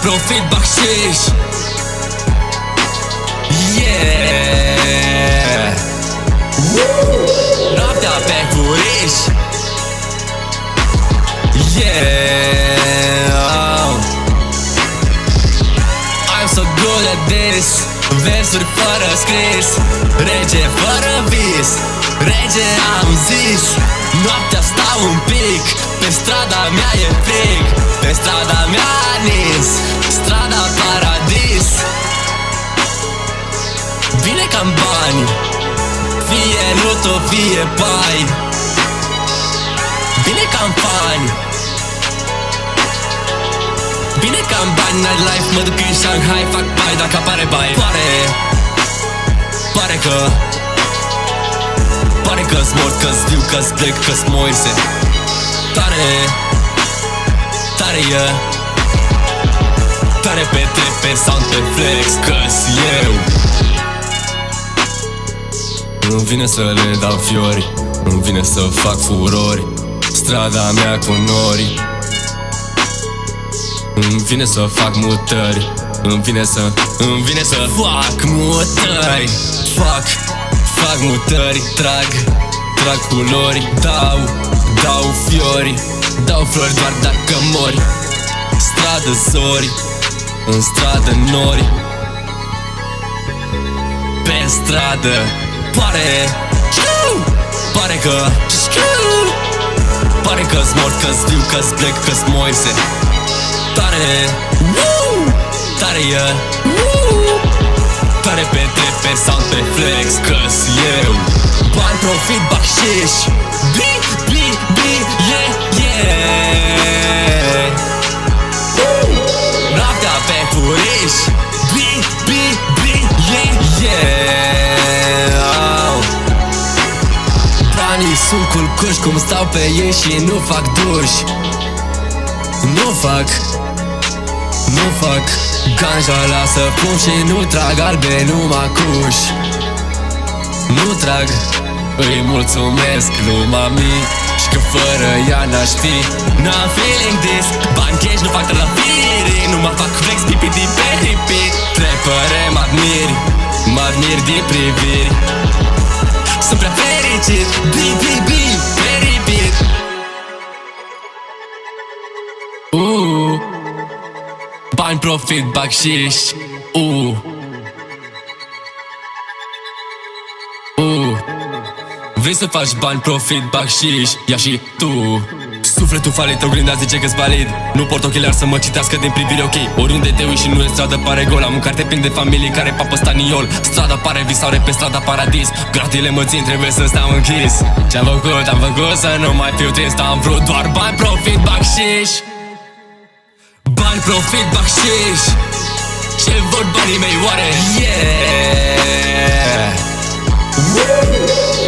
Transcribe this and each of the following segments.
profit, bacșiș. Yeah. Noaptea pe furiș. Yeah. I'm so good at this. Versuri fără scris, rege fără vis. Rege am zis. Noaptea stau un pic, pe strada mea e frig. Pe strada mea nis, strada paradis. Vine cam bani, fie luto, fie bai. Vine cam bani, vine cam bani. Nightlife, mă duc în Shanghai, fac bai dacă apare bai. Pare că-s mort, că-s viu, că-s plec, că-s Moise. Tare e, tare pe trep, pe sound, pe flex, că-s eu. Nu-mi vine să le dau fiori, nu-mi vine să fac furori. Strada mea cu nori. Îmi vine să fac mutări, îmi vine să fac mutări. Fac mutări, trag culori. Dau fiori, dau flori doar dacă mori. Stradă zori, în stradă nori. Pe stradă pare că-s mort, că-s viu, că-s plec, că-s Moise. Tare e, tare pe trep, pe sound, pe flex, că-s eu. Bani, profit, bacșiș. Yeah. Noaptea pe furiș. Yeah. Banii sunt culcuși, cum stau pe ei și nu fac duș. Nu fac ganja, lasă fum și nu trag albe, numai cuș. Nu trag, îi mulțumesc lui mami, și că fără ea n-aș fi. N-am feeling this, bani cash, nu fac trălăfiri. Nu mă fac flex, pipidi pe repeat. Trepăre, mă admir din priviri. Sunt prea fericit, pe repeat. Bani, profit, bacșiș. Vrei să faci bani, profit, bacșiș? Ia și tu. Sufletul falit, oglinda zice că-s valid. Nu port ochelari să mă citească din privire, ok. Oriunde te uiți și nu e stradă, pare gol. Am un carte plin de familii care papă staniol. Strada pare visaure pe strada paradis. Gratile mă țin, trebuie să stau închis. Ce-am făcut, am făcut să nu mai fiu trist. Am vrut doar bani, profit, bacșiș. Bani, profit, bacșiș. Ce vor banii mei oare? Yeah.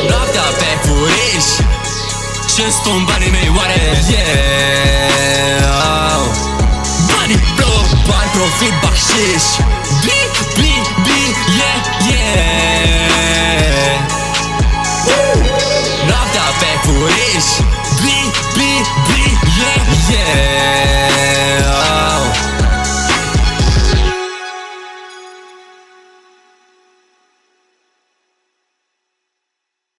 Noaptea pe furiș. Ce-ți spun banii mei oare? Yeah. Bani, profit, bacșiș. Yeah. Noaptea pe furiș. Yeah.